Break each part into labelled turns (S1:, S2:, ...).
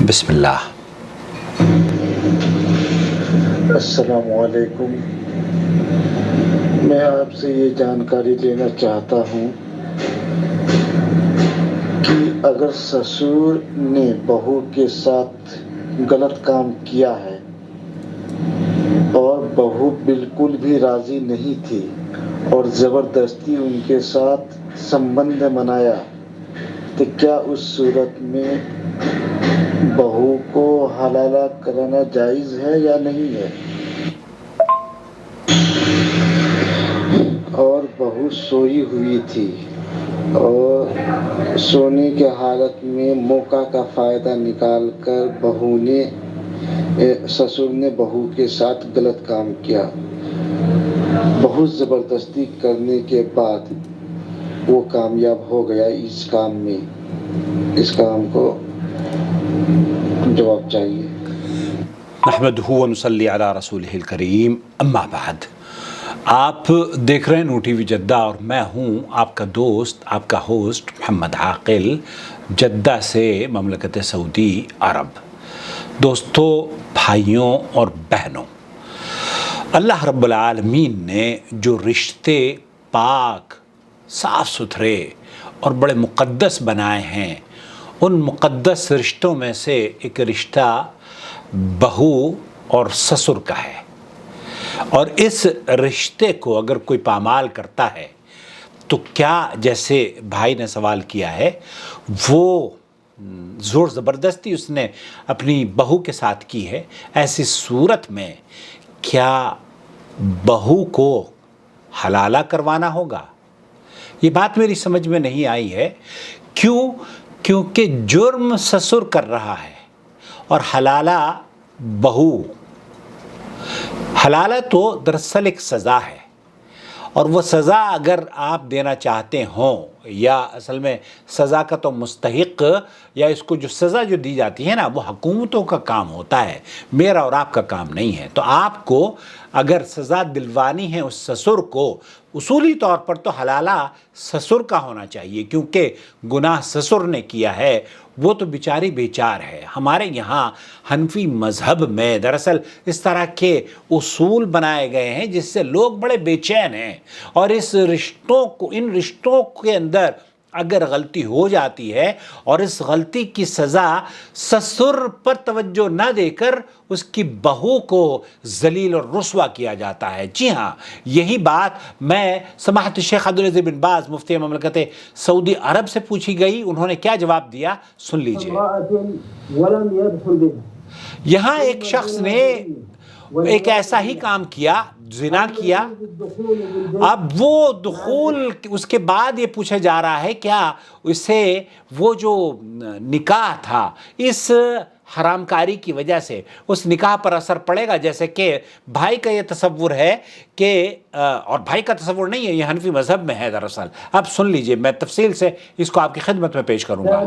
S1: بسم اللہ۔
S2: السلام علیکم۔ میں آپ سے یہ جانکاری لینا چاہتا ہوں کہ اگر سسور نے بہو کے ساتھ غلط کام کیا ہے اور بہو بالکل بھی راضی نہیں تھی اور زبردستی ان کے ساتھ سمبند بنایا تو کیا اس صورت میں بہو کو حلالہ کرانا جائز ہے یا نہیں ہے؟ اور بہو سوئی ہوئی تھی اور سونے کے حالت میں موقع کا فائدہ نکال کر سسر نے بہو کے ساتھ غلط کام کیا، بہت زبردستی کرنے کے بعد وہ کامیاب ہو گیا اس کام میں، اس کام کو جواب چاہیے۔
S1: نحمدہ و نصلی علی رسولہ الکریم، اما بعد۔ آپ دیکھ رہے ہیں نو ٹی وی جدہ اور میں ہوں آپ کا دوست، آپ کا ہوسٹ محمد عاقل، جدہ سے مملکت سعودی عرب۔ دوستو، بھائیوں اور بہنوں، اللہ رب العالمین نے جو رشتے پاک، صاف ستھرے اور بڑے مقدس بنائے ہیں، ان مقدس رشتوں میں سے ایک رشتہ بہو اور سسر کا ہے، اور اس رشتے کو اگر کوئی پامال کرتا ہے تو کیا، جیسے بھائی نے سوال کیا ہے، وہ زور زبردستی اس نے اپنی بہو کے ساتھ کی ہے، ایسی صورت میں کیا بہو کو حلالہ کروانا ہوگا؟ یہ بات میری سمجھ میں نہیں آئی ہے۔ کیوں؟ کیونکہ جرم سسر کر رہا ہے اور حلالہ بہو۔ حلالہ تو دراصل ایک سزا ہے، اور وہ سزا اگر آپ دینا چاہتے ہوں، یا اصل میں سزا کا تو مستحق، یا اس کو جو سزا جو دی جاتی ہے نا، وہ حکومتوں کا کام ہوتا ہے، میرا اور آپ کا کام نہیں ہے۔ تو آپ کو اگر سزا دلوانی ہے اس سسر کو، اصولی طور پر تو حلالہ سسر کا ہونا چاہیے، کیونکہ گناہ سسر نے کیا ہے، وہ تو بیچاری بیچار ہے۔ ہمارے یہاں حنفی مذہب میں دراصل اس طرح کے اصول بنائے گئے ہیں جس سے لوگ بڑے بے چین ہیں، اور ان رشتوں کے اندر اگر غلطی ہو جاتی ہے اور اس غلطی کی سزا سسر پر توجہ نہ دے کر اس کی بہو کو ذلیل اور رسوا کیا جاتا ہے۔ جی ہاں، یہی بات میں سماحت شیخ عبدالعزیز بن باز مفتی مملکت سعودی عرب سے پوچھی گئی، انہوں نے کیا جواب دیا، سن لیجئے۔ یہاں ایک شخص نے ایک ایسا ہی کام کیا، زنا کیا، اب وہ دخول، اس کے بعد یہ پوچھا جا رہا ہے کیا اسے وہ جو نکاح تھا، اس حرام کاری کی وجہ سے اس نکاح پر اثر پڑے گا؟ جیسے کہ بھائی کا یہ تصور ہے کہ، اور بھائی کا تصور نہیں ہے، یہ حنفی مذہب میں ہے دراصل۔ اب سن لیجئے، میں تفصیل سے اس کو آپ کی خدمت میں پیش کروں گا۔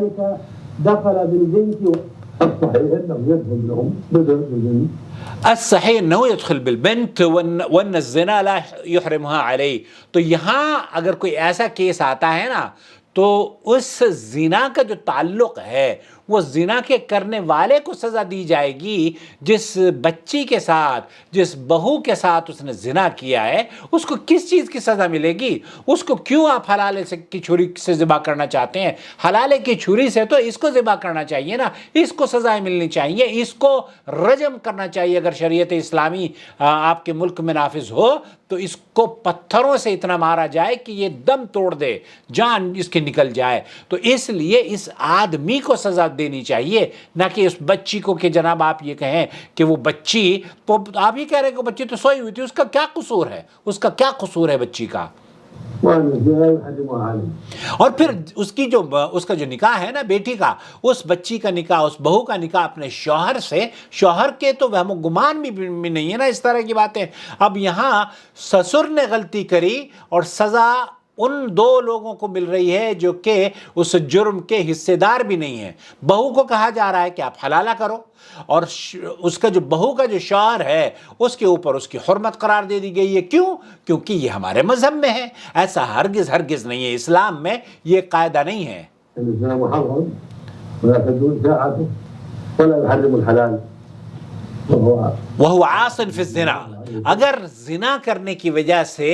S1: الصحیح انه يدخل بالبنت وان الزنا لا يحرمها عليه۔ تو یہاں اگر کوئی ایسا کیس آتا ہے نا، تو اس زنا کا جو تعلق ہے وہ زنا کے کرنے والے کو سزا دی جائے گی، جس بچی کے ساتھ، جس بہو کے ساتھ اس نے زنا کیا ہے، اس کو کس چیز کی سزا ملے گی؟ اس کو کیوں آپ حلالے کی چھری سے ذبح کرنا چاہتے ہیں؟ حلالے کی چھری سے تو اس کو ذبح کرنا چاہیے نا، اس کو سزائیں ملنی چاہیے، اس کو رجم کرنا چاہیے۔ اگر شریعت اسلامی آپ کے ملک میں نافذ ہو تو اس کو پتھروں سے اتنا مارا جائے کہ یہ دم توڑ دے، جان اس کی نکل جائے۔ تو اس لیے اس آدمی کو سزا دینی چاہیے، نہ کہ اس بچی کو، کہ جناب آپ یہ کہیں کہ وہ بچی، تو آپ یہ کہہ رہے ہیں کہ بچی تو سوئی ہوئی تھی، اس کا کیا قصور ہے؟ اس کا کیا قصور ہے بچی کا؟ اور پھر اس کا جو نکاح ہے نا بیٹی کا، اس بچی کا نکاح، اس بہو کا نکاح اپنے شوہر سے، شوہر کے تو وہم و گمان بھی نہیں ہے نا اس طرح کی باتیں۔ اب یہاں سسر نے غلطی کری اور سزا ان دو لوگوں کو مل رہی ہے جو کہ اس جرم کے حصے دار بھی نہیں ہیں۔ بہو کو کہا جا رہا ہے کہ آپ حلالہ کرو، اور اس کا جو بہو کا جو شوہر ہے اس کے اوپر اس کی حرمت قرار دے دی گئی ہے۔ کیوں؟ کیونکہ یہ ہمارے مذہب میں ہے، ایسا ہرگز نہیں ہے، اسلام میں یہ قاعدہ نہیں ہے۔
S3: ولا يحرم الحلال وهو
S1: وہ عاصن فی الزنا، اگر زنا کرنے کی وجہ سے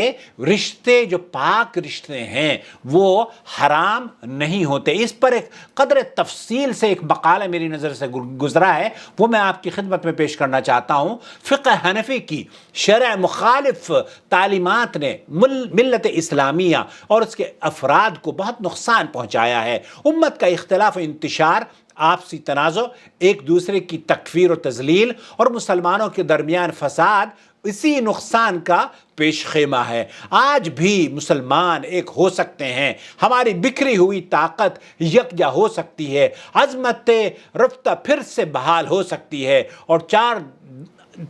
S1: رشتے جو پاک رشتے ہیں وہ حرام نہیں ہوتے۔ اس پر ایک قدر تفصیل سے ایک مقالہ میری نظر سے گزرا ہے، وہ میں آپ کی خدمت میں پیش کرنا چاہتا ہوں۔ فقہ حنفی کی شرع مخالف تعلیمات نے ملت اسلامیہ اور اس کے افراد کو بہت نقصان پہنچایا ہے۔ امت کا اختلاف و انتشار، آپسی تنازع، ایک دوسرے کی تکفیر و تذلیل اور مسلمانوں کے درمیان فساد اسی نقصان کا پیش خیمہ ہے۔ آج بھی مسلمان ایک ہو سکتے ہیں، ہماری بکھری ہوئی طاقت یکجا ہو سکتی ہے، عظمت رفتہ پھر سے بحال ہو سکتی ہے، اور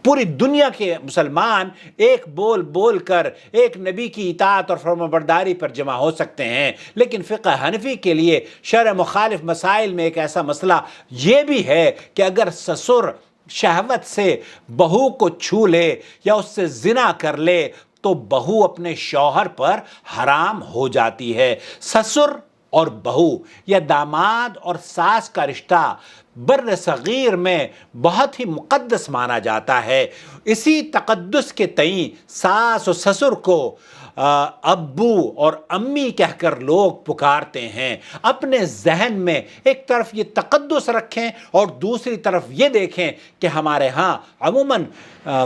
S1: پوری دنیا کے مسلمان ایک بول بول کر ایک نبی کی اطاعت اور فرمانبرداری پر جمع ہو سکتے ہیں۔ لیکن فقہ حنفی کے لیے شرع مخالف مسائل میں ایک ایسا مسئلہ یہ بھی ہے کہ اگر سسر شہوت سے بہو کو چھو لے یا اس سے زنا کر لے تو بہو اپنے شوہر پر حرام ہو جاتی ہے۔ سسر اور بہو یا داماد اور ساس کا رشتہ بر صغیر میں بہت ہی مقدس مانا جاتا ہے۔ اسی تقدس کے تئیں ساس و سسر کو ابو اور امی کہہ کر لوگ پکارتے ہیں۔ اپنے ذہن میں ایک طرف یہ تقدس رکھیں اور دوسری طرف یہ دیکھیں کہ ہمارے ہاں عموماً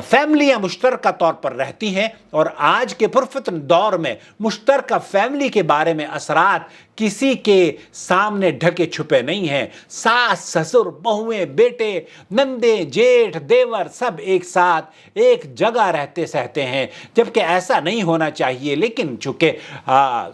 S1: فیملیاں مشترکہ طور پر رہتی ہیں، اور آج کے پرفتن دور میں مشترکہ فیملی کے بارے میں اثرات کسی کے سامنے ڈھکے چھپے نہیں ہیں۔ ساس سسر بہویں بیٹے نندے جیٹھ دیور سب ایک ساتھ ایک جگہ رہتے سہتے ہیں، جبکہ ایسا نہیں ہونا چاہیے۔ لیکن چونکہ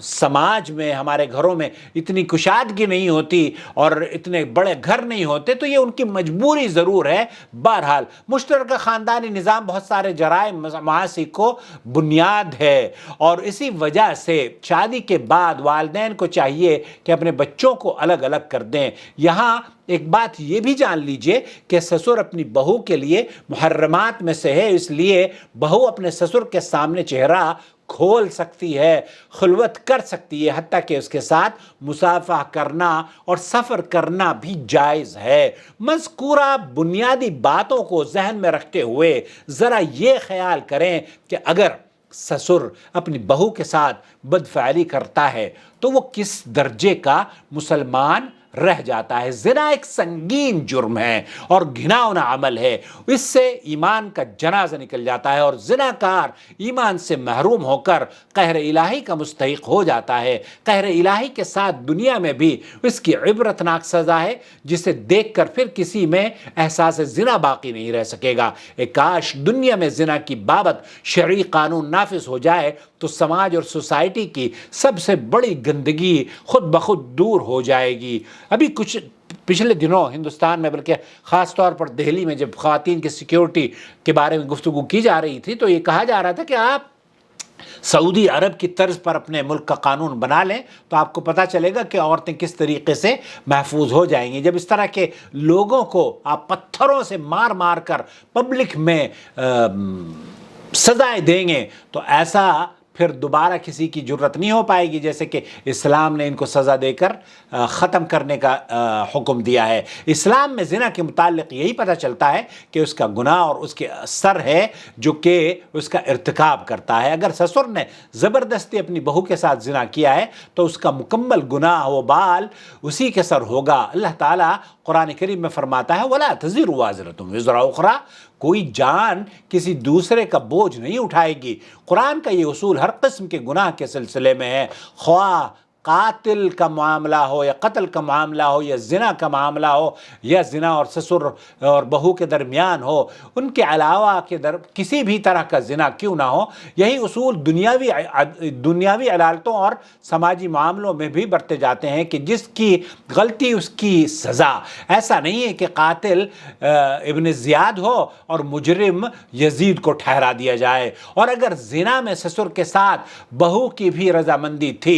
S1: سماج میں ہمارے گھروں میں اتنی کشادگی نہیں ہوتی اور اتنے بڑے گھر نہیں ہوتے، تو یہ ان کی مجبوری ضرور ہے۔ بہرحال مشترکہ خاندانی نظام بہت سارے جرائم معاصی کو بنیاد ہے، اور اسی وجہ سے شادی کے بعد والدین کو چاہیے کہ اپنے بچوں کو الگ الگ کر دیں۔ یہاں ایک بات یہ بھی جان لیجئے کہ سسر اپنی بہو کے لیے محرمات میں سے ہے، اس لیے بہو اپنے سسر کے سامنے چہرہ کھول سکتی ہے، خلوت کر سکتی ہے، حتیٰ کہ اس کے ساتھ مصافحہ کرنا اور سفر کرنا بھی جائز ہے۔ مذکورہ بنیادی باتوں کو ذہن میں رکھتے ہوئے ذرا یہ خیال کریں کہ اگر سسر اپنی بہو کے ساتھ بدفعلی کرتا ہے تو وہ کس درجے کا مسلمان رہ جاتا ہے۔ زنا ایک سنگین جرم ہے اور گھناؤنا عمل ہے، اس سے ایمان کا جنازہ نکل جاتا ہے، اور زناکار ایمان سے محروم ہو کر قہر الہی کا مستحق ہو جاتا ہے۔ قہر الہی کے ساتھ دنیا میں بھی اس کی عبرتناک سزا ہے، جسے دیکھ کر پھر کسی میں احساس زنا باقی نہیں رہ سکے گا۔ کاش دنیا میں زنا کی بابت شرعی قانون نافذ ہو جائے تو سماج اور سوسائٹی کی سب سے بڑی گندگی خود بخود دور ہو جائے گی۔ ابھی کچھ پچھلے دنوں ہندوستان میں، بلکہ خاص طور پر دہلی میں، جب خواتین کی سیکیورٹی کے بارے میں گفتگو کی جا رہی تھی تو یہ کہا جا رہا تھا کہ آپ سعودی عرب کی طرز پر اپنے ملک کا قانون بنا لیں تو آپ کو پتہ چلے گا کہ عورتیں کس طریقے سے محفوظ ہو جائیں گی۔ جب اس طرح کے لوگوں کو آپ پتھروں سے مار مار کر پبلک میں سزائیں دیں گے تو ایسا پھر دوبارہ کسی کی جرت نہیں ہو پائے گی، جیسے کہ اسلام نے ان کو سزا دے کر ختم کرنے کا حکم دیا ہے۔ اسلام میں زنا کے متعلق یہی پتہ چلتا ہے کہ اس کا گناہ اور اس کے سر ہے جو کہ اس کا ارتکاب کرتا ہے۔ اگر سسر نے زبردستی اپنی بہو کے ساتھ زنا کیا ہے تو اس کا مکمل گناہ و بال اسی کے سر ہوگا۔ اللہ تعالیٰ قرآن کریم میں فرماتا ہے وَلَا تَزِرُ وَازِرَةٌ وِزْرَ أُخْرَىٰ، کوئی جان کسی دوسرے کا بوجھ نہیں اٹھائے گی۔ قرآن کا یہ اصول ہر قسم کے گناہ کے سلسلے میں ہے، خواہ قاتل کا معاملہ ہو یا قتل کا معاملہ ہو یا زنا کا معاملہ ہو یا زنا اور سسر اور بہو کے درمیان ہو، ان کے علاوہ کسی بھی طرح کا زنا کیوں نہ ہو۔ یہی اصول دنیاوی عدالتوں اور سماجی معاملوں میں بھی برتے جاتے ہیں کہ جس کی غلطی اس کی سزا۔ ایسا نہیں ہے کہ قاتل ابن زیاد ہو اور مجرم یزید کو ٹھہرا دیا جائے۔ اور اگر زنا میں سسر کے ساتھ بہو کی بھی رضامندی تھی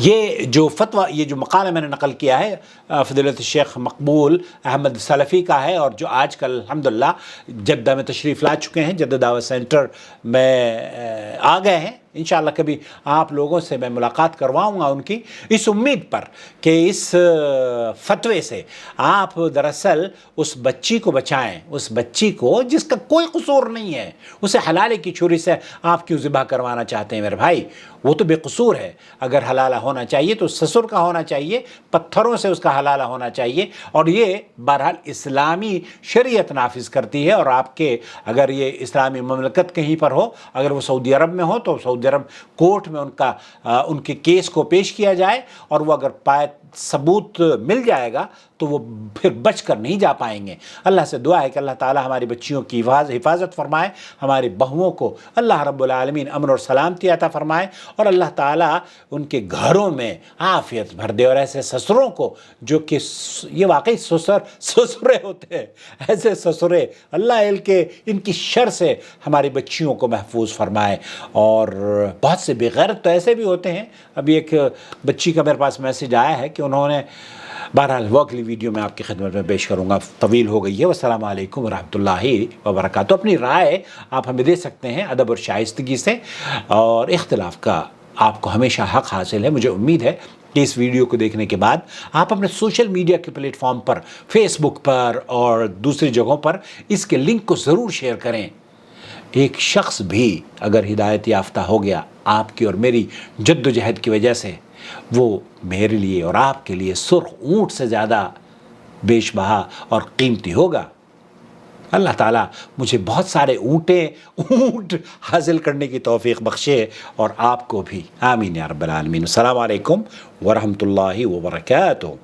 S1: یہ جو فتویٰ، یہ جو مقالہ میں نے نقل کیا ہے فضیلت الشیخ مقبول احمد سلفی کا ہے، اور جو آج کل الحمدللہ جدہ میں تشریف لا چکے ہیں، جدہ دعوت سینٹر میں آ گئے ہیں۔ انشاءاللہ کبھی آپ لوگوں سے میں ملاقات کرواؤں گا ان کی، اس امید پر کہ اس فتوے سے آپ دراصل اس بچی کو بچائیں، اس بچی کو جس کا کوئی قصور نہیں ہے، اسے حلالے کی چھری سے آپ کیوں ذبح کروانا چاہتے ہیں میرے بھائی؟ وہ تو بے قصور ہے، اگر حلالہ ہونا چاہیے تو سسر کا ہونا چاہیے، پتھروں سے اس کا حلالہ ہونا چاہیے، اور یہ بہرحال اسلامی شریعت نافذ کرتی ہے۔ اور آپ کے اگر یہ اسلامی مملکت کہیں پر ہو، اگر وہ سعودی عرب میں ہو تو سعودی عرب کورٹ میں ان کے کیس کو پیش کیا جائے، اور وہ اگر ثبوت مل جائے گا تو وہ پھر بچ کر نہیں جا پائیں گے۔ اللہ سے دعا ہے کہ اللہ تعالی ہماری بچیوں کی حفاظت فرمائے، ہماری بہوؤں کو اللہ رب العالمین امن اور سلامتی عطا فرمائے، اور اللہ تعالی ان کے گھروں میں عافیت بھر دے، اور ایسے سسروں کو جو کہ یہ واقعی سسرے ہوتے ہیں، ایسے سسرے اللہ کے ان کی شر سے ہماری بچیوں کو محفوظ فرمائے۔ اور بہت سے بے غیرت تو ایسے بھی ہوتے ہیں، ابھی ایک بچی کا میرے پاس میسج آیا ہے کہ انہوں نے، بہرحال وہ اگلی ویڈیو میں آپ کی خدمت میں پیش کروں گا، طویل ہو گئی ہے۔ والسلام علیکم ورحمۃ اللہ وبرکاتہ۔ اپنی رائے آپ ہمیں دے سکتے ہیں ادب اور شائستگی سے، اور اختلاف کا آپ کو ہمیشہ حق حاصل ہے۔ مجھے امید ہے کہ اس ویڈیو کو دیکھنے کے بعد آپ اپنے سوشل میڈیا کے پلیٹ فارم پر، فیس بک پر اور دوسری جگہوں پر اس کے لنک کو ضرور شیئر کریں۔ ایک شخص بھی اگر ہدایت یافتہ ہو گیا آپ کی اور میری جد و جہد کی وجہ سے، وہ میرے لیے اور آپ کے لیے سرخ اونٹ سے زیادہ بیش بہا اور قیمتی ہوگا۔ اللہ تعالیٰ مجھے بہت سارے اونٹ حاصل کرنے کی توفیق بخشے، اور آپ کو بھی، آمین یا رب العالمین۔ السلام علیکم ورحمۃ اللہ وبرکاتہ۔